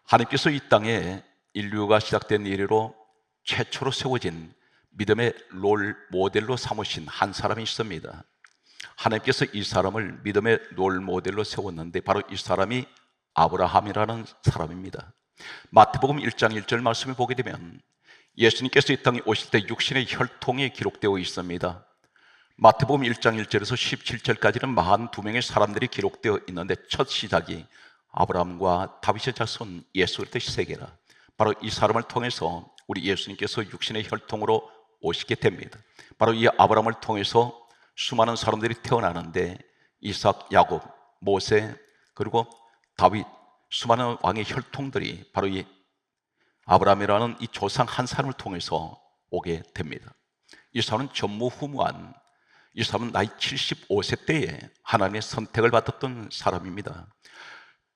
하나님께서 이 땅에 인류가 시작된 이래로 최초로 세워진 믿음의 롤 모델로 삼으신 한 사람이 있습니다. 하나님께서 이 사람을 믿음의 롤 모델로 세웠는데 바로 이 사람이 아브라함이라는 사람입니다. 마태복음 1장 1절 말씀을 보게 되면 예수님께서 이 땅에 오실 때 육신의 혈통이 기록되어 있습니다. 마태복음 1장 1절에서 17절까지는 42명의 사람들이 기록되어 있는데 첫 시작이 아브라함과 다윗의 자손 예수 그리스도의 세계라. 바로 이 사람을 통해서 우리 예수님께서 육신의 혈통으로 오시게 됩니다. 바로 이 아브라함을 통해서 수많은 사람들이 태어나는데 이삭, 야곱, 모세 그리고 다윗, 수많은 왕의 혈통들이 바로 이 아브라함이라는 이 조상 한 사람을 통해서 오게 됩니다. 이 사람은 전무후무한, 이 사람은 나이 75세 때에 하나님의 선택을 받았던 사람입니다.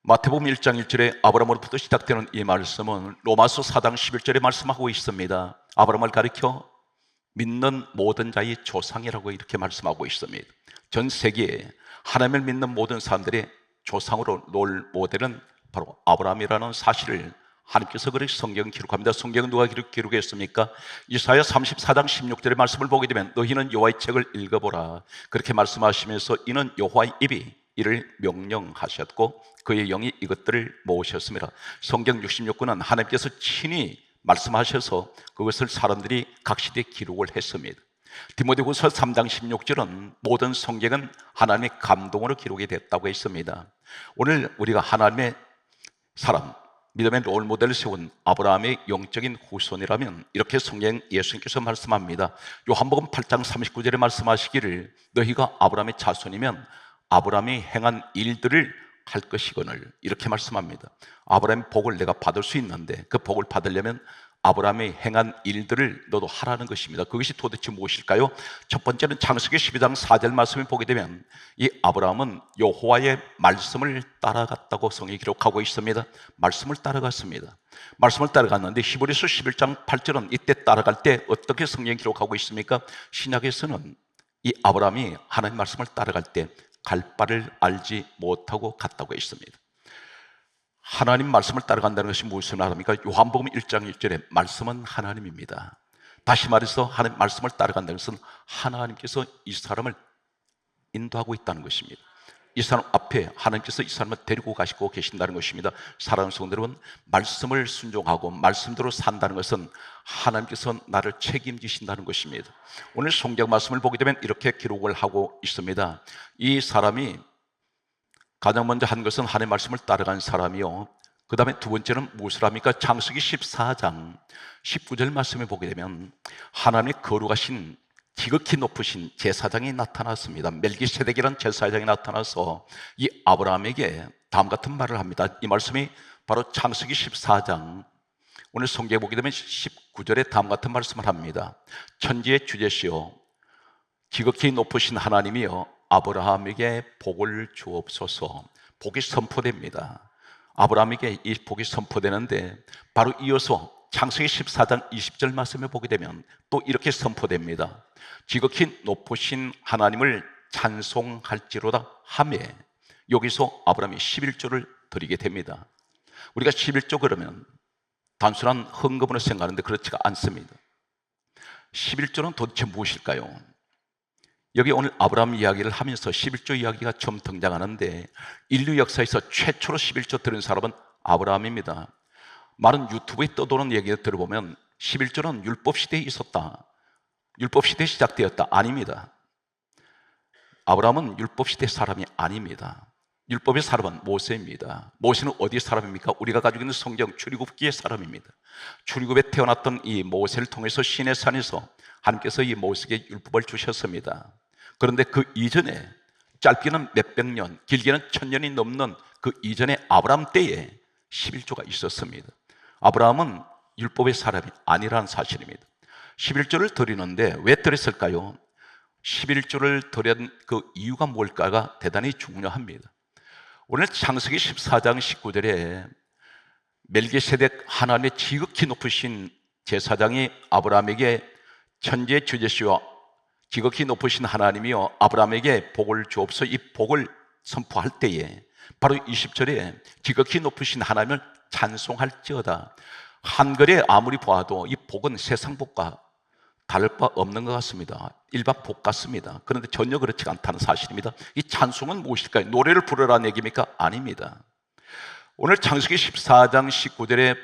마태복음 1장 1절에 아브라함으로부터 시작되는 이 말씀은 로마서 4장 11절에 말씀하고 있습니다. 아브라함을 가리켜 믿는 모든 자의 조상이라고 이렇게 말씀하고 있습니다. 전 세계에 하나님을 믿는 모든 사람들의 조상으로 롤 모델은 바로 아브라함이라는 사실을 하나님께서 그렇게 성경 기록합니다. 성경은 누가 기록했습니까? 이사야 34장 16절의 말씀을 보게 되면 너희는 여호와의 책을 읽어보라 그렇게 말씀하시면서 이는 여호와의 입이 이를 명령하셨고 그의 영이 이것들을 모으셨습니다. 성경 66권은 하나님께서 친히 말씀하셔서 그것을 사람들이 각 시대에 기록을 했습니다. 디모데후서 3장 16절은 모든 성경은 하나님의 감동으로 기록이 됐다고 했습니다. 오늘 우리가 하나님의 사람, 믿음의 롤모델을 세운 아브라함의 영적인 후손이라면 이렇게 성경 예수님께서 말씀합니다. 요한복음 8장 39절에 말씀하시기를 너희가 아브라함의 자손이면 아브라함이 행한 일들을 할 것이거늘 이렇게 말씀합니다. 아브라함의 복을 내가 받을 수 있는데 그 복을 받으려면 아브라함이 행한 일들을 너도 하라는 것입니다. 그것이 도대체 무엇일까요? 첫 번째는 창세기 12장 4절 말씀을 보게 되면 이 아브라함은 여호와의 말씀을 따라갔다고 성경이 기록하고 있습니다. 말씀을 따라갔습니다. 말씀을 따라갔는데 히브리서 11장 8절은 이때 따라갈 때 어떻게 성경이 기록하고 있습니까? 신약에서는 이 아브라함이 하나님 말씀을 따라갈 때 갈 바를 알지 못하고 갔다고 했습니다. 하나님 말씀을 따라간다는 것이 무엇을 말합니까? 요한복음 1장 1절에 말씀은 하나님입니다. 다시 말해서 하나님 말씀을 따라간다는 것은 하나님께서 이 사람을 인도하고 있다는 것입니다. 이 사람 앞에 하나님께서 이 사람을 데리고 가시고 계신다는 것입니다. 사랑하는 성도 여러분, 말씀을 순종하고 말씀대로 산다는 것은 하나님께서 나를 책임지신다는 것입니다. 오늘 성경 말씀을 보게 되면 이렇게 기록을 하고 있습니다. 이 사람이 가장 먼저 한 것은 하나님의 말씀을 따라간 사람이요, 그 다음에 두 번째는 무엇을 합니까? 창세기 14장 19절 말씀을 보게 되면 하나님의 거룩하신 지극히 높으신 제사장이 나타났습니다. 멜기세덱이라는 제사장이 나타나서 이 아브라함에게 다음 같은 말을 합니다. 이 말씀이 바로 창세기 14장 오늘 성경에 보게 되면 19절에 다음 같은 말씀을 합니다. 천지의 주제시여 지극히 높으신 하나님이여 아브라함에게 복을 주옵소서. 복이 선포됩니다. 아브라함에게 이 복이 선포되는데 바로 이어서 창세기 14장 20절 말씀을 보게 되면 또 이렇게 선포됩니다. 지극히 높으신 하나님을 찬송할지로다 하매 여기서 아브라함이 11조를 드리게 됩니다. 우리가 11조 그러면 단순한 헌금으로 생각하는데 그렇지가 않습니다. 11조는 도대체 무엇일까요? 여기 오늘 아브라함 이야기를 하면서 11조 이야기가 처음 등장하는데 인류 역사에서 최초로 11조 들은 사람은 아브라함입니다. 많은 유튜브에 떠도는 얘기를 들어보면 11조는 율법시대에 있었다, 율법시대에 시작되었다. 아닙니다. 아브라함은 율법시대 사람이 아닙니다. 율법의 사람은 모세입니다. 모세는 어디의 사람입니까? 우리가 가지고 있는 성경 출애굽기의 사람입니다. 출애굽에 태어났던 이 모세를 통해서 시내산에서 하나님께서 이 모세에게 율법을 주셨습니다. 그런데 그 이전에 짧게는 몇백 년, 길게는 1000년이 넘는 그 이전에 아브라함 때에 11조가 있었습니다. 아브라함은 율법의 사람이 아니라는 사실입니다. 11조를 드리는데 왜 드렸을까요? 11조를 드린 그 이유가 뭘까가 대단히 중요합니다. 오늘 창세기 14장 19절에 멜기세덱 하나님의 지극히 높으신 제사장이 아브라함에게 천지의 주제시와 지극히 높으신 하나님이여 아브라함에게 복을 주옵소서 이 복을 선포할 때에 바로 20절에 지극히 높으신 하나님을 찬송할지어다. 한글에 아무리 보아도 이 복은 세상 복과 다를 바 없는 것 같습니다. 일반 복 같습니다. 그런데 전혀 그렇지 않다는 사실입니다. 이 찬송은 무엇일까요? 노래를 부르라는 얘기입니까? 아닙니다. 오늘 창세기 14장 19절에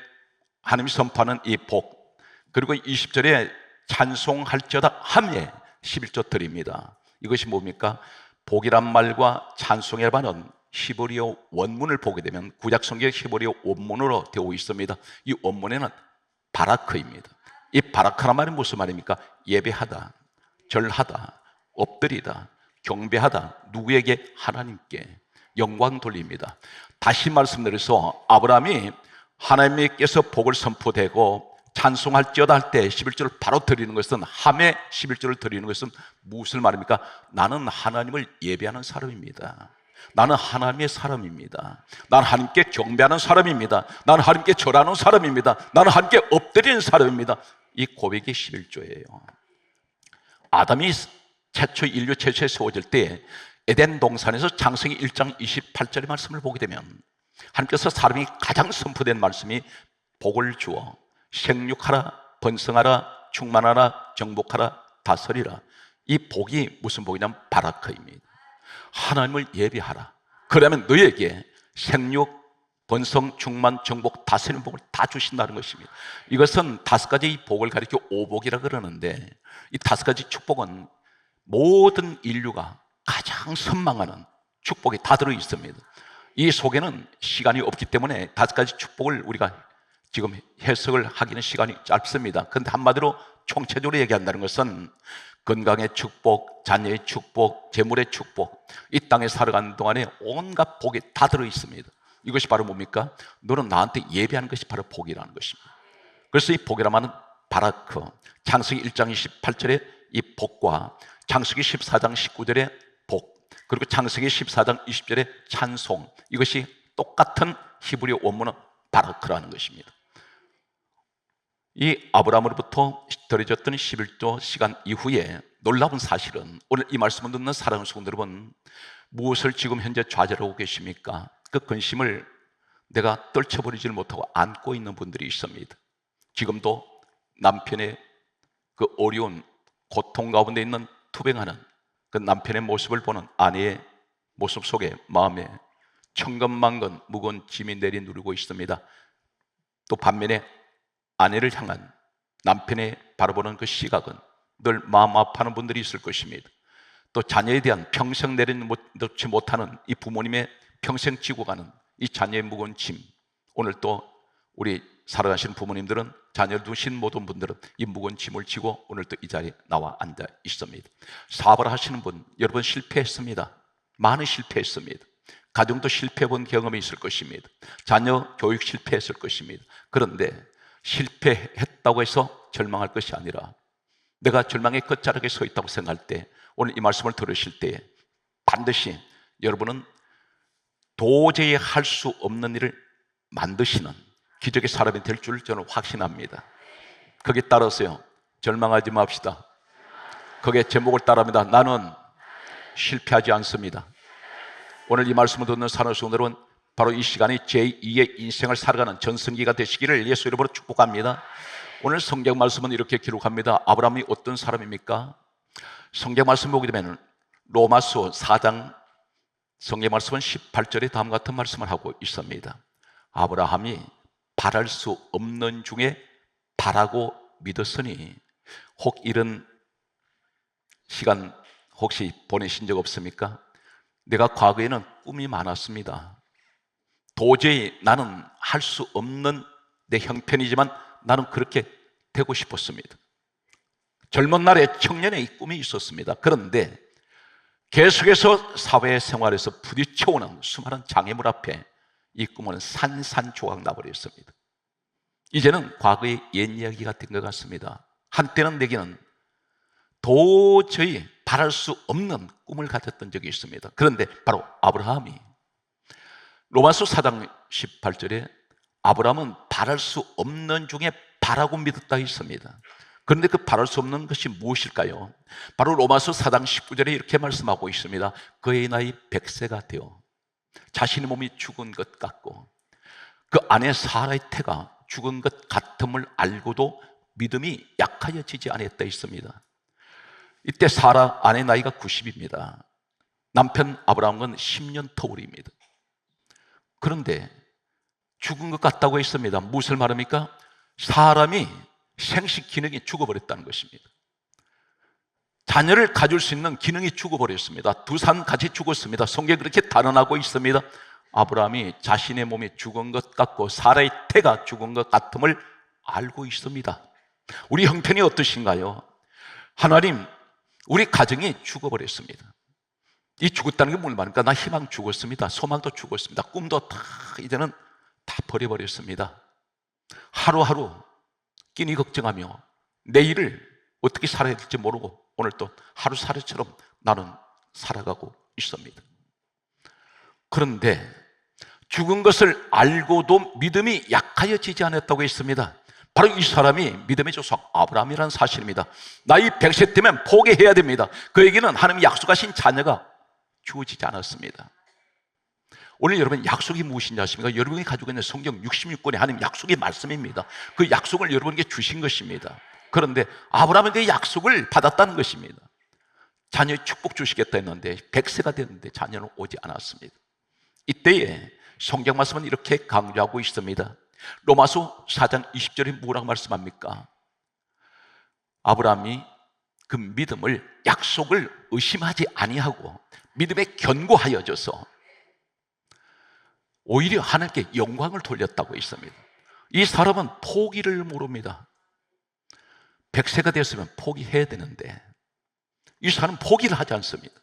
하나님이 선포하는 이 복, 그리고 20절에 찬송할지어다 함에 11조 드립니다. 이것이 뭡니까? 복이란 말과 찬송이란 말은 히브리어 원문을 보게 되면 구약성경 히브리어 원문으로 되어 있습니다. 이 원문에는 바라크입니다. 이 바라크란 말이 무슨 말입니까? 예배하다, 절하다, 엎드리다, 경배하다. 누구에게? 하나님께 영광 돌립니다. 다시 말씀드려서 아브라함이 하나님께서 복을 선포되고 찬송할지어다 할 때 11절을 바로 드리는 것은, 함에 11절을 드리는 것은 무엇을 말입니까? 나는 하나님을 예배하는 사람입니다. 나는 하나님의 사람입니다. 나는 하나님께 경배하는 사람입니다. 나는 하나님께 절하는 사람입니다. 나는 하나님께 엎드리는 사람입니다. 이 고백이 11조예요. 아담이 인류 최초에 세워질 때 에덴 동산에서 창세기 1장 28절의 말씀을 보게 되면 하나님께서 사람이 가장 선포된 말씀이 복을 주어 생육하라, 번성하라, 충만하라, 정복하라, 다스리라. 이 복이 무슨 복이냐면 바라크입니다. 하나님을 예배하라. 그러면 너에게 생육, 번성, 충만, 정복, 다스리는 복을 다 주신다는 것입니다. 이것은 5가지 복을 가리켜 오복이라 그러는데, 이 5가지 축복은 모든 인류가 가장 선망하는 축복이 다 들어 있습니다. 이 속에는 시간이 없기 때문에 5가지 축복을 우리가 지금 해석을 하기는 시간이 짧습니다. 그런데 한마디로 총체적으로 얘기한다는 것은 건강의 축복, 자녀의 축복, 재물의 축복, 이 땅에 살아가는 동안에 온갖 복이 다 들어 있습니다. 이것이 바로 뭡니까? 너는 나한테 예배하는 것이 바로 복이라는 것입니다. 그래서 이 복이란 말은 바라크, 창세기 1장 28절의 이 복과 창세기 14장 19절의 복, 그리고 창세기 14장 20절의 찬송, 이것이 똑같은 히브리어 원문은 바라크라는 것입니다. 이 아브라함으로부터 더해졌던 11조 시간 이후에 놀라운 사실은, 오늘 이 말씀을 듣는 사랑하는 성도 여러분, 무엇을 지금 현재 좌절하고 계십니까? 그 근심을 내가 떨쳐버리질 못하고 안고 있는 분들이 있습니다. 지금도 남편의 그 어려운 고통 가운데 있는 투병하는 그 남편의 모습을 보는 아내의 모습 속에 마음에 천근만근 무거운 짐이 내리누르고 있습니다. 또 반면에 아내를 향한 남편의 바라보는 그 시각은 늘 마음 아파하는 분들이 있을 것입니다. 또 자녀에 대한 평생 내려놓지 못하는 이 부모님의 평생 지고 가는 이 자녀의 무거운 짐, 오늘 또 우리 살아가시는 부모님들은, 자녀를 두신 모든 분들은 이 무거운 짐을 지고 오늘 또 이 자리에 나와 앉아 있습니다. 사업을 하시는 분, 여러분 실패했습니다. 많이 실패했습니다. 가정도 실패해본 경험이 있을 것입니다. 자녀 교육 실패했을 것입니다. 그런데 실패했다고 해서 절망할 것이 아니라, 내가 절망의 끝자락에 서 있다고 생각할 때, 오늘 이 말씀을 들으실 때 반드시 여러분은 도저히 할 수 없는 일을 만드시는 기적의 사람이 될 줄 저는 확신합니다. 거기에 따라서요, 절망하지 맙시다. 거기에 제목을 따라합니다. 나는 실패하지 않습니다. 오늘 이 말씀을 듣는 사랑하는 성도들은 바로 이 시간이 제2의 인생을 살아가는 전성기가 되시기를 예수 이름으로 축복합니다. 오늘 성경 말씀은 이렇게 기록합니다. 아브라함이 어떤 사람입니까? 성경 말씀 보게 되면 로마서 4장 성경 말씀은 18절에 다음 같은 말씀을 하고 있습니다. 아브라함이 바랄 수 없는 중에 바라고 믿었으니, 혹 이런 시간 혹시 보내신 적 없습니까? 내가 과거에는 꿈이 많았습니다. 도저히 나는 할 수 없는 내 형편이지만 나는 그렇게 되고 싶었습니다. 젊은 날에 청년의 이 꿈이 있었습니다. 그런데 계속해서 사회생활에서 부딪혀오는 수많은 장애물 앞에 이 꿈은 산산조각 나버렸습니다. 이제는 과거의 옛 이야기가 된 것 같습니다. 한때는 내게는 도저히 바랄 수 없는 꿈을 가졌던 적이 있습니다. 그런데 바로 아브라함이 로마서 4장 18절에 아브라함은 바랄 수 없는 중에 바라고 믿었다 했습니다. 그런데 그 바랄 수 없는 것이 무엇일까요? 바로 로마서 4장 19절에 이렇게 말씀하고 있습니다. 그의 나이 100세가 되어 자신의 몸이 죽은 것 같고 그 아내 사라의 태가 죽은 것 같음을 알고도 믿음이 약하여지지 않았다 있습니다. 이때 사라 아내 나이가 90입니다. 남편 아브라함은 10년 터울입니다. 그런데 죽은 것 같다고 했습니다. 무엇을 말합니까? 사람이 생식 기능이 죽어버렸다는 것입니다. 자녀를 가질 수 있는 기능이 죽어버렸습니다. 두 산 같이 죽었습니다. 성경에 그렇게 단언하고 있습니다. 아브라함이 자신의 몸이 죽은 것 같고 사라의 태가 죽은 것 같음을 알고 있습니다. 우리 형편이 어떠신가요? 하나님, 우리 가정이 죽어버렸습니다. 이 죽었다는 게 뭘 말입니까? 나 희망 죽었습니다. 소망도 죽었습니다. 꿈도 다 이제는 다 버려버렸습니다. 하루하루 끼니 걱정하며 내일을 어떻게 살아야 될지 모르고 오늘 또 하루살이처럼 나는 살아가고 있습니다. 그런데 죽은 것을 알고도 믿음이 약하여지지 않았다고 했습니다. 바로 이 사람이 믿음의 조상 아브라함이라는 사실입니다. 나이 100세 되면 포기해야 됩니다. 그에게는 하나님이 약속하신 자녀가 주어지지 않았습니다. 오늘 여러분 약속이 무엇인지 아십니까? 여러분이 가지고 있는 성경 66권의 하나님 약속의 말씀입니다. 그 약속을 여러분에게 주신 것입니다. 그런데 아브라함은 그 약속을 받았다는 것입니다. 자녀의 축복 주시겠다 했는데 100세가 됐는데 자녀는 오지 않았습니다. 이때에 성경 말씀은 이렇게 강조하고 있습니다. 로마서 4장 20절에 뭐라고 말씀합니까? 아브라함이 그 믿음을 약속을 의심하지 아니하고 믿음에 견고하여져서 오히려 하나님께 영광을 돌렸다고 했습니다. 이 사람은 포기를 모릅니다. 100세가 됐으면 포기해야 되는데 이 사람은 포기를 하지 않습니다.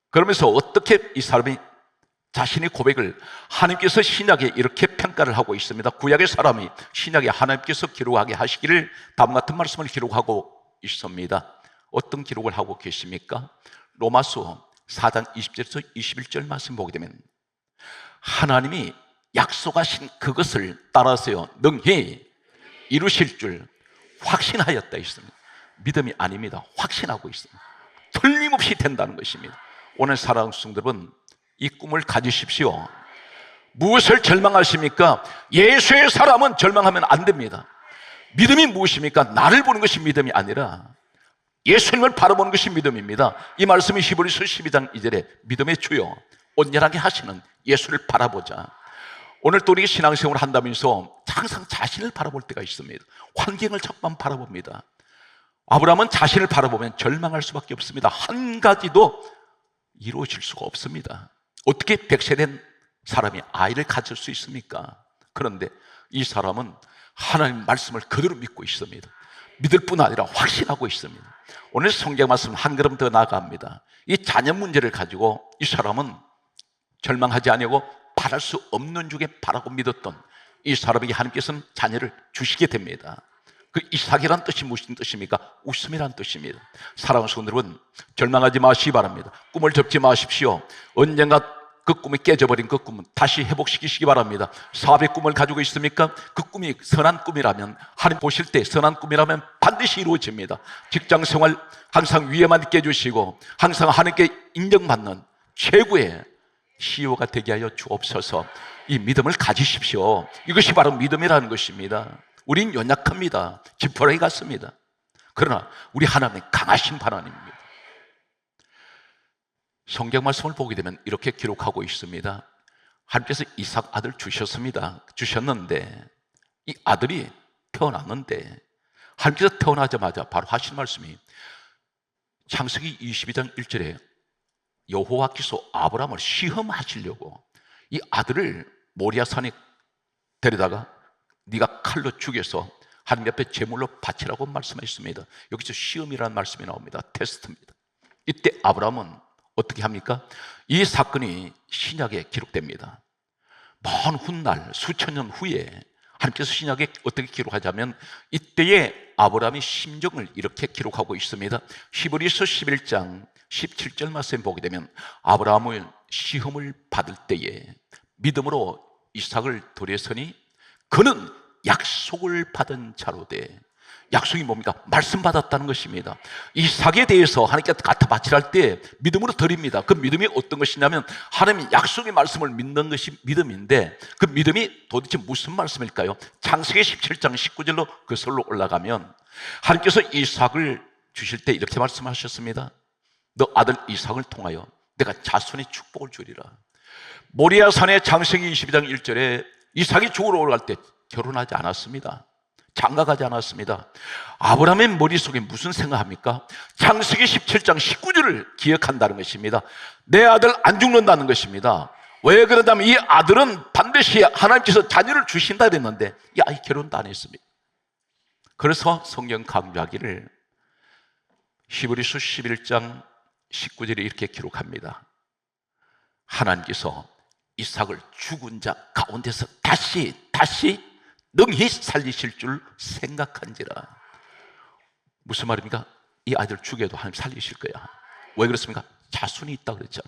그러면서 어떻게 이 사람이 자신의 고백을 하나님께서 신약에 이렇게 평가를 하고 있습니다. 구약의 사람이 신약에 하나님께서 기록하게 하시기를 다음 같은 말씀을 기록하고 있습니다. 어떤 기록을 하고 계십니까? 로마서 4장 20절에서 21절 말씀 보게 되면 하나님이 약속하신 그것을 따라서요 능히 이루실 줄 확신하였다 있습니다. 믿음이 아닙니다. 확신하고 있습니다. 틀림없이 된다는 것입니다. 오늘 사랑하는 성도들은 이 꿈을 가지십시오. 무엇을 절망하십니까? 예수의 사람은 절망하면 안 됩니다. 믿음이 무엇입니까? 나를 보는 것이 믿음이 아니라 예수님을 바라보는 것이 믿음입니다. 이 말씀이 히브리서 12장 2절에 믿음의 주요 온전하게 하시는 예수를 바라보자. 오늘 또 우리 신앙생활을 한다면서 항상 자신을 바라볼 때가 있습니다. 환경을 자꾸만 바라봅니다. 아브라함은 자신을 바라보면 절망할 수밖에 없습니다. 한 가지도 이루어질 수가 없습니다. 어떻게 100세 된 사람이 아이를 가질 수 있습니까? 그런데 이 사람은 하나님 말씀을 그대로 믿고 있습니다. 믿을 뿐 아니라 확신하고 있습니다. 오늘 성경 말씀 한 걸음 더 나아갑니다. 이 자녀 문제를 가지고 이 사람은 절망하지 아니하고 바랄 수 없는 중에 바라고 믿었던 이 사람에게 하나님께서는 자녀를 주시게 됩니다. 그 이삭이란 뜻이 무슨 뜻입니까? 웃음이란 뜻입니다. 사랑하는 성도 여러분, 절망하지 마시기 바랍니다. 꿈을 접지 마십시오. 언젠가 그 꿈이 깨져버린 그 꿈은 다시 회복시키시기 바랍니다. 사업의 꿈을 가지고 있습니까? 그 꿈이 선한 꿈이라면, 하나님 보실 때 선한 꿈이라면 반드시 이루어집니다. 직장생활 항상 위에만 있게 해주시고 항상 하나님께 인정받는 최고의 CEO가 되게 하여 주옵소서. 이 믿음을 가지십시오. 이것이 바로 믿음이라는 것입니다. 우린 연약합니다. 지푸라기 같습니다. 그러나 우리 하나님은 강하신 하나님입니다. 성경 말씀을 보게 되면 이렇게 기록하고 있습니다. 하나님께서 이삭 아들 주셨는데 이 아들이 태어났는데 하나님께서 태어나자마자 바로 하신 말씀이 창세기 22장 1절에 여호와께서 아브라함을 시험하시려고 이 아들을 모리아산에 데려다가 네가 칼로 죽여서 하나님 앞에 제물로 바치라고 말씀하셨습니다. 여기서 시험이라는 말씀이 나옵니다. 테스트입니다. 이때 아브라함은 어떻게 합니까? 이 사건이 신약에 기록됩니다. 먼 훗날 수천 년 후에 하나님께서 신약에 어떻게 기록하자면 이때의 아브라함의 심정을 이렇게 기록하고 있습니다. 히브리서 11장 17절 말씀 보게 되면 아브라함은 시험을 받을 때에 믿음으로 이삭을 들여서니 그는 약속을 받은 자로 돼 약속이 뭡니까? 말씀 받았다는 것입니다. 이삭에 대해서 하나님께 갖다 바치랄 때 믿음으로 드립니다. 그 믿음이 어떤 것이냐면 하나님의 약속의 말씀을 믿는 것이 믿음인데, 그 믿음이 도대체 무슨 말씀일까요? 창세기 17장 19절로 그 설로 올라가면 하나님께서 이삭을 주실 때 이렇게 말씀하셨습니다. 너 아들 이삭을 통하여 내가 자손의 축복을 주리라. 모리아산의 창세기 22장 1절에 이삭이 죽으러 올라갈 때 결혼하지 않았습니다. 장가가지 않았습니다. 아브라함의 머릿속에 무슨 생각합니까? 창세기 17장 19절을 기억한다는 것입니다. 내 아들 안 죽는다는 것입니다. 왜 그러냐면 이 아들은 반드시 하나님께서 자녀를 주신다 그랬는데 이 아이 결혼도 안 했습니다. 그래서 성경 강조하기를 히브리서 11장 19절에 이렇게 기록합니다. 하나님께서 이삭을 죽은 자 가운데서 다시 능히 살리실 줄 생각한지라. 무슨 말입니까? 이 아이들 죽여도 하나님 살리실 거야. 왜 그렇습니까? 자손이 있다 그랬잖아.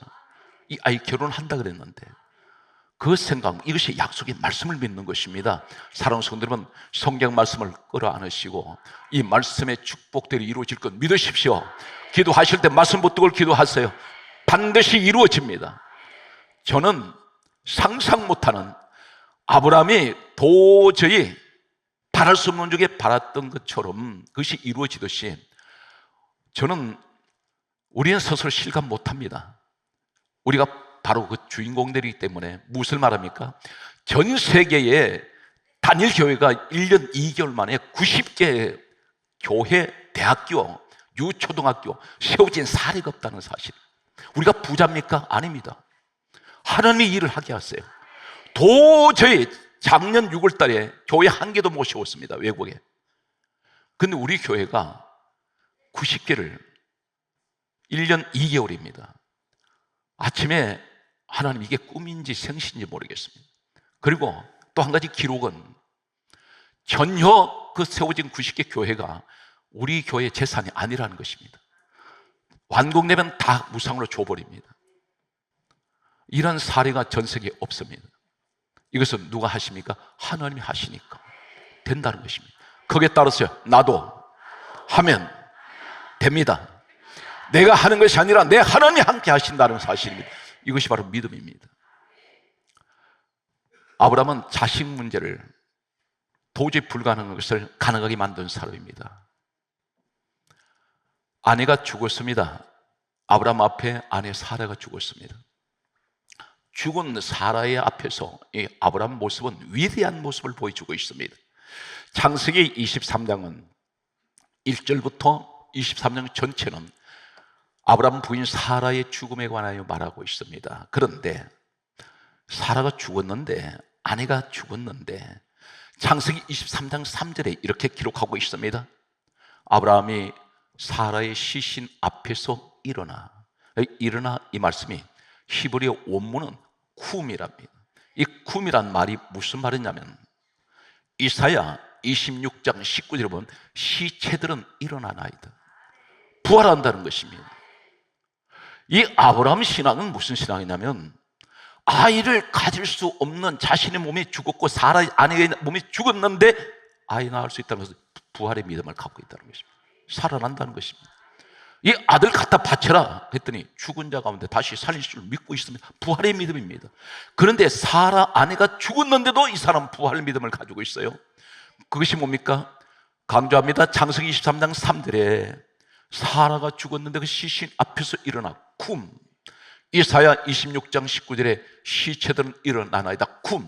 이 아이 결혼한다 그랬는데 그 생각, 이것이 약속의 말씀을 믿는 것입니다. 사랑하는 성도 여러분, 성경 말씀을 끌어안으시고 이 말씀의 축복들이 이루어질 것 믿으십시오. 기도하실 때 말씀 붙들고 기도하세요. 반드시 이루어집니다. 저는 상상 못하는, 아브라함이 도저히 바랄 수 없는 중에 바랐던 것처럼 그것이 이루어지듯이 우리는 스스로 실감 못합니다. 우리가 바로 그 주인공들이기 때문에. 무엇을 말합니까? 전 세계에 단일 교회가 1년 2개월 만에 90개 교회, 대학교, 유초등학교 세워진 사례가 없다는 사실. 우리가 부자입니까? 아닙니다. 하나님이 일을 하게 하세요. 도저히 작년 6월 달에 교회 한 개도 못 세웠습니다, 외국에. 근데 우리 교회가 90개를 1년 2개월입니다. 아침에 하나님 이게 꿈인지 생신인지 모르겠습니다. 그리고 또 한 가지 기록은 전혀 그 세워진 90개 교회가 우리 교회 재산이 아니라는 것입니다. 완공되면 다 무상으로 줘버립니다. 이런 사례가 전 세계에 없습니다. 이것은 누가 하십니까? 하나님이 하시니까 된다는 것입니다. 거기에 따라서 나도 하면 됩니다. 내가 하는 것이 아니라 내 하나님이 함께 하신다는 사실입니다. 이것이 바로 믿음입니다. 아브라함은 자식 문제를 도저히 불가능한 것을 가능하게 만든 사람입니다. 아내가 죽었습니다. 아브라함 앞에 아내 사라가 죽었습니다. 죽은 사라의 앞에서 이 아브라함 모습은 위대한 모습을 보여주고 있습니다. 창세기 23장은 1절부터 23장 전체는 아브라함 부인 사라의 죽음에 관하여 말하고 있습니다. 그런데 사라가 죽었는데, 아내가 죽었는데 창세기 23장 3절에 이렇게 기록하고 있습니다. 아브라함이 사라의 시신 앞에서 일어나 이 말씀이 히브리어 원문은 쿰이랍니다. 이 쿰이란 말이 무슨 말이냐면 이사야 26장 19절에 보면 시체들은 일어나나이다, 부활한다는 것입니다. 이 아브라함 신앙은 무슨 신앙이냐면 아이를 가질 수 없는 자신의 몸이 죽었고 사라 아내의 몸이 죽었는데 아이 낳을 수 있다는 것은 부활의 믿음을 갖고 있다는 것입니다. 살아난다는 것입니다. 이 아들 갖다 바쳐라 했더니 죽은 자 가운데 다시 살릴 줄 믿고 있습니다. 부활의 믿음입니다. 그런데 사라 아내가 죽었는데도 이 사람 부활의 믿음을 가지고 있어요. 그것이 뭡니까? 강조합니다. 창세기 23장 3절에 사라가 죽었는데 그 시신 앞에서 일어나 쿰. 이사야 26장 19절에 시체들은 일어나나이다 쿰.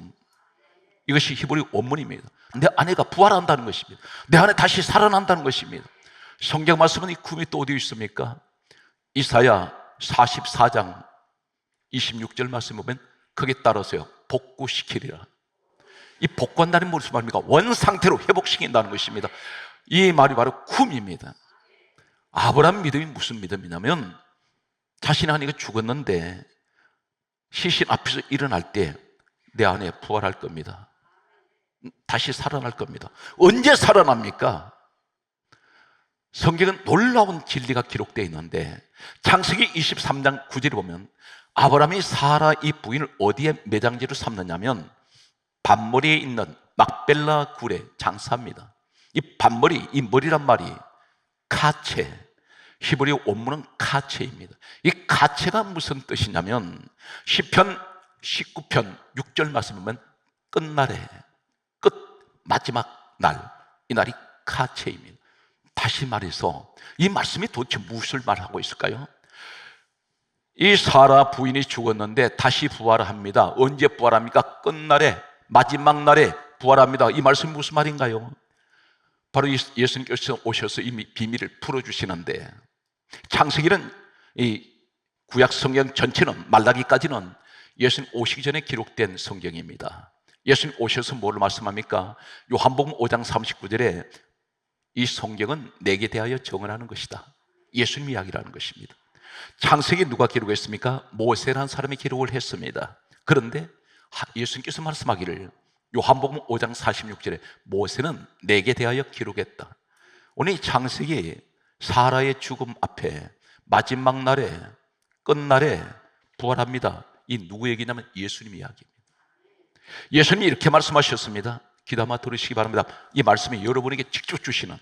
이것이 히브리 원문입니다. 내 아내가 부활한다는 것입니다. 내 안에 다시 살아난다는 것입니다. 성경 말씀은 이 쿰이 또 어디 있습니까? 이사야 44장 26절 말씀 보면 거기에 따라서요 복구시키리라. 이 복구한다는 무슨 말입니까? 원상태로 회복시킨다는 것입니다. 이 말이 바로 쿰입니다. 아브라함 믿음이 무슨 믿음이냐면 자신의 아내가 죽었는데 시신 앞에서 일어날 때 내 아내 부활할 겁니다. 다시 살아날 겁니다. 언제 살아납니까? 성경은 놀라운 진리가 기록되어 있는데 창세기 23장 9절에 보면 아브라함이 사라 이 부인을 어디에 매장지로 삼느냐면 밤머리에 있는 막벨라 굴에 장사합니다. 이 반머리, 이 머리란 말이 카체, 히브리 원문은 카체입니다. 이 카체가 무슨 뜻이냐면 시편 19편 6절 말씀 보면 끝날에, 끝, 마지막 날, 이 날이 카체입니다. 다시 말해서 이 말씀이 도대체 무엇을 말하고 있을까요? 이 사라 부인이 죽었는데 다시 부활합니다. 언제 부활합니까? 끝날에, 마지막 날에 부활합니다. 이 말씀이 무슨 말인가요? 바로 예수님께서 오셔서 이 비밀을 풀어주시는데, 창세기는 이 구약 성경 전체는, 말라기까지는 예수님 오시기 전에 기록된 성경입니다. 예수님 오셔서 뭘 말씀합니까? 요한복음 5장 39절에 이 성경은 내게 대하여 정언하는 것이다. 예수님 이야기라는 것입니다. 창세기 누가 기록했습니까? 모세라는 사람이 기록을 했습니다. 그런데 예수님께서 말씀하기를 요한복음 5장 46절에 모세는 내게 대하여 기록했다. 오늘 이 창세기 사라의 죽음 앞에 마지막 날에, 끝날에 부활합니다. 이 누구 얘기냐면 예수님 이야기입니다. 예수님이 이렇게 말씀하셨습니다. 귀담아 들으시기 바랍니다. 이 말씀이 여러분에게 직접 주시는,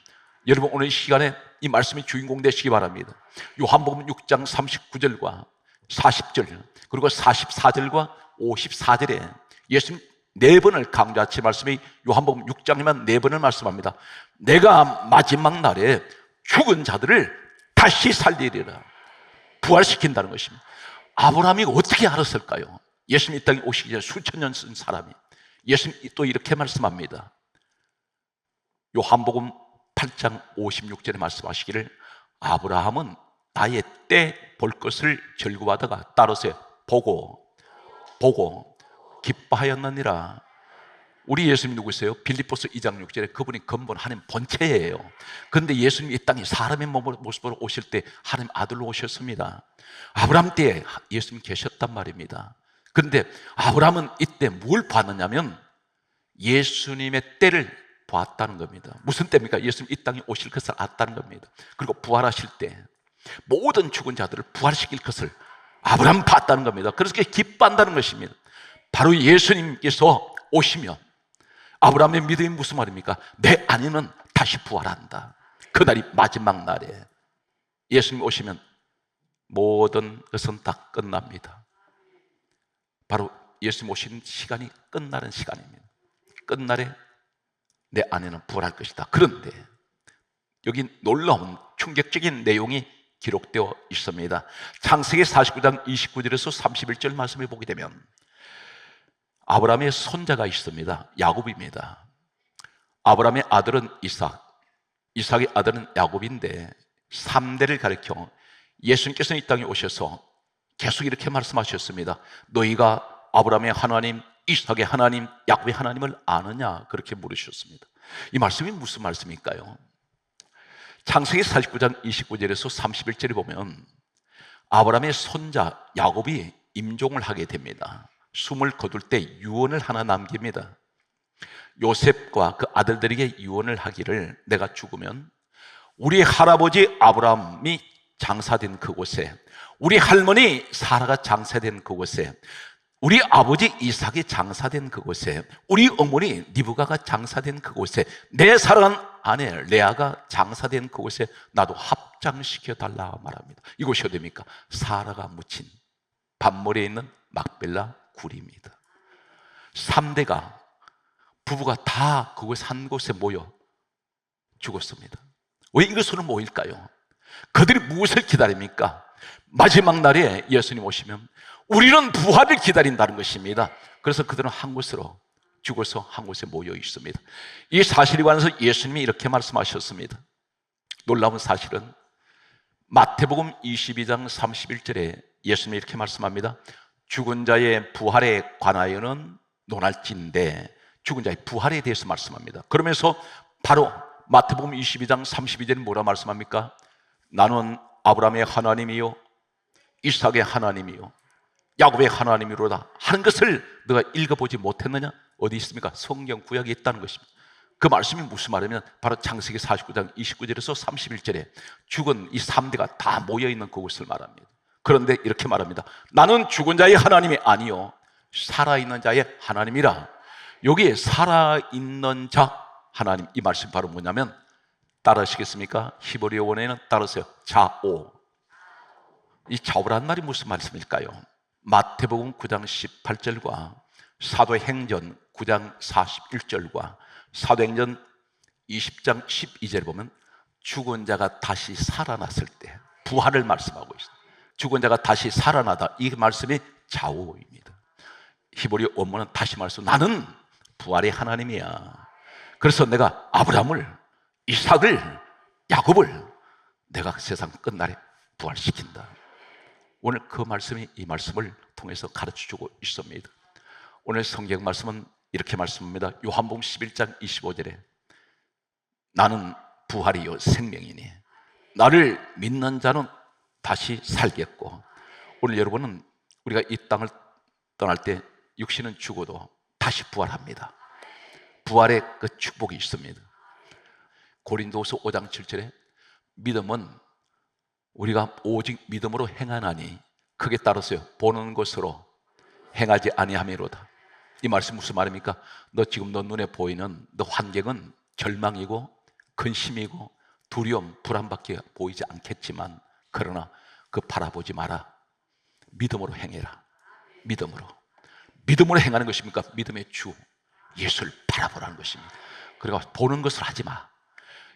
여러분 오늘 이 시간에 이 말씀의 주인공 되시기 바랍니다. 요한복음 6장 39절과 40절 그리고 44절과 54절에 예수님 4번을 강조하신 말씀이 요한복음 6장이면 4번을 말씀합니다. 내가 마지막 날에 죽은 자들을 다시 살리리라. 부활시킨다는 것입니다. 아브라함이 어떻게 알았을까요? 예수님 이 땅에 오시기 전에 수천 년 쓴 사람이 예수님이 또 이렇게 말씀합니다. 요한복음 8장 56절에 말씀하시기를 아브라함은 나의 때 볼 것을 즐거워하다가 따라서 보고 기뻐하였느니라. 우리 예수님이 누구세요? 빌립보서 2장 6절에 그분이 근본 하나님 본체예요. 그런데 예수님이 이 땅에 사람의 모습으로 오실 때 하나님 아들로 오셨습니다. 아브라함 때에 예수님이 계셨단 말입니다. 그런데 아브라함은 이때 뭘 봤느냐면 예수님의 때를 보았다는 겁니다. 무슨 때입니까? 예수님 이 땅에 오실 것을 알았다는 겁니다. 그리고 부활하실 때 모든 죽은 자들을 부활시킬 것을 아브라함 봤다는 겁니다. 그래서 기뻐한다는 것입니다. 바로 예수님께서 오시면 아브라함의 믿음이 무슨 말입니까? 내 아내는 다시 부활한다. 그날이 마지막 날에 예수님 오시면 모든 것은 다 끝납니다. 바로 예수님 오시는 시간이 끝나는 시간입니다. 끝날에 내 아내는 부활할 것이다. 그런데 여기 놀라운 충격적인 내용이 기록되어 있습니다. 창세기 49장 29절에서 31절 말씀을 보게 되면 아브라함의 손자가 있습니다. 야곱입니다. 아브라함의 아들은 이삭, 이삭의 아들은 야곱인데 3대를 가리켜 예수님께서 이 땅에 오셔서 계속 이렇게 말씀하셨습니다. 너희가 아브라함의 하나님, 이삭의 하나님, 야곱의 하나님을 아느냐? 그렇게 물으셨습니다. 이 말씀이 무슨 말씀일까요? 창세기 49장 29절에서 31절에 보면 아브라함의 손자 야곱이 임종을 하게 됩니다. 숨을 거둘 때 유언을 하나 남깁니다. 요셉과 그 아들들에게 유언을 하기를 내가 죽으면 우리 할아버지 아브라함이 장사된 그곳에, 우리 할머니 사라가 장사된 그곳에, 우리 아버지 이삭이 장사된 그곳에, 우리 어머니 리브가가 장사된 그곳에, 내 사랑하는 아내 레아가 장사된 그곳에 나도 합장시켜달라 말합니다. 이곳이 어디입니까? 사라가 묻힌 반머리에 있는 막벨라 굴입니다. 3대가 부부가 다 그곳 한 곳에 모여 죽었습니다. 왜 이것으로 모일까요? 그들이 무엇을 기다립니까? 마지막 날에 예수님 오시면 우리는 부활을 기다린다는 것입니다. 그래서 그들은 한 곳으로 죽어서 한 곳에 모여 있습니다. 이 사실에 관해서 예수님이 이렇게 말씀하셨습니다. 놀라운 사실은 마태복음 22장 31절에 예수님이 이렇게 말씀합니다. 죽은 자의 부활에 관하여는 논할진대, 죽은 자의 부활에 대해서 말씀합니다. 그러면서 바로 마태복음 22장 32절에 뭐라 말씀합니까? 나는 아브라함의 하나님이요 이삭의 하나님이요 야곱의 하나님이로다 하는 것을 너가 읽어보지 못했느냐? 어디 있습니까? 성경 구약에 있다는 것입니다. 그 말씀이 무슨 말이냐면 바로 창세기 49장 29절에서 31절에 죽은 이 3대가 다 모여있는 그곳을 말합니다. 그런데 이렇게 말합니다. 나는 죽은 자의 하나님이 아니요 살아있는 자의 하나님이라. 여기에 살아있는 자, 하나님 이 말씀 바로 뭐냐면 따르시겠습니까? 히브리어 원어에는 따르세요. 자오. 이 자오라는 말이 무슨 말씀일까요? 마태복음 9장 18절과 사도행전 9장 41절과 사도행전 20장 12절에 보면 죽은 자가 다시 살아났을 때 부활을 말씀하고 있어요. 죽은 자가 다시 살아나다, 이 말씀이 자오입니다. 히브리 원문은 다시 말씀, 나는 부활의 하나님이야. 그래서 내가 아브라함을, 이삭을, 야곱을 내가 세상 끝날에 부활시킨다. 오늘 그 말씀이 이 말씀을 통해서 가르쳐주고 있습니다. 오늘 성경 말씀은 이렇게 말씀합니다. 요한복음 11장 25절에 나는 부활이요 생명이니 나를 믿는 자는 다시 살겠고, 오늘 여러분은 우리가 이 땅을 떠날 때 육신은 죽어도 다시 부활합니다. 부활의 그 축복이 있습니다. 고린도후서 5장 7절에 믿음은 우리가 오직 믿음으로 행하나니 크게 따르세요. 보는 것으로 행하지 아니함이로다. 이 말씀 무슨 말입니까? 너 지금 너 눈에 보이는 너 환경은 절망이고 근심이고 두려움, 불안밖에 보이지 않겠지만, 그러나 그 바라보지 마라. 믿음으로 행해라. 믿음으로 행하는 것입니까? 믿음의 주 예수를 바라보라는 것입니다. 그리고 보는 것을 하지 마.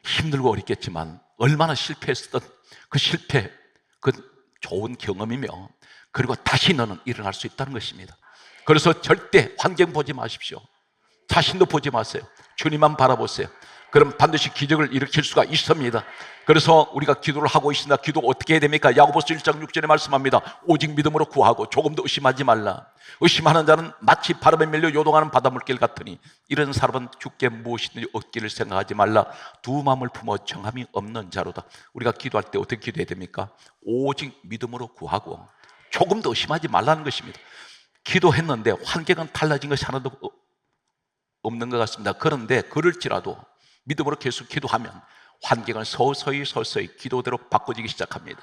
힘들고 어렵겠지만 얼마나 실패했었던 그 실패, 그 좋은 경험이며, 그리고 다시 너는 일어날 수 있다는 것입니다. 그래서 절대 환경 보지 마십시오. 자신도 보지 마세요. 주님만 바라보세요. 그럼 반드시 기적을 일으킬 수가 있습니다. 그래서 우리가 기도를 하고 있습니다. 기도 어떻게 해야 됩니까? 야고보서 1장 6절에 말씀합니다. 오직 믿음으로 구하고 조금도 의심하지 말라. 의심하는 자는 마치 바람에 밀려 요동하는 바닷물길 같으니 이런 사람은 주께 무엇이든지 얻기를 생각하지 말라. 두 마음을 품어 정함이 없는 자로다. 우리가 기도할 때 어떻게 기도해야 됩니까? 오직 믿음으로 구하고 조금도 의심하지 말라는 것입니다. 기도했는데 환경은 달라진 것이 하나도 없는 것 같습니다. 그런데 그럴지라도 믿음으로 계속 기도하면 환경은 서서히 기도대로 바꿔지기 시작합니다.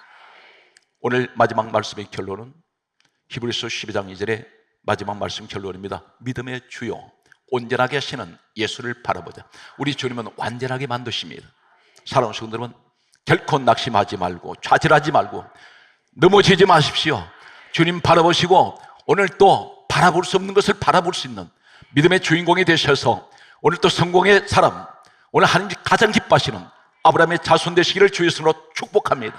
오늘 마지막 말씀의 결론은 히브리서 12장 2절의 마지막 말씀 결론입니다. 믿음의 주요 온전하게 하시는 예수를 바라보자. 우리 주님은 완전하게 만드십니다. 사랑하는 성도 여러분, 결코 낙심하지 말고 좌절하지 말고 넘어지지 마십시오. 주님 바라보시고 오늘 또 바라볼 수 없는 것을 바라볼 수 있는 믿음의 주인공이 되셔서 오늘 또 성공의 사람, 오늘 하나님이 가장 기뻐하시는 아브라함의 자손 되시기를 주 예수로 축복합니다.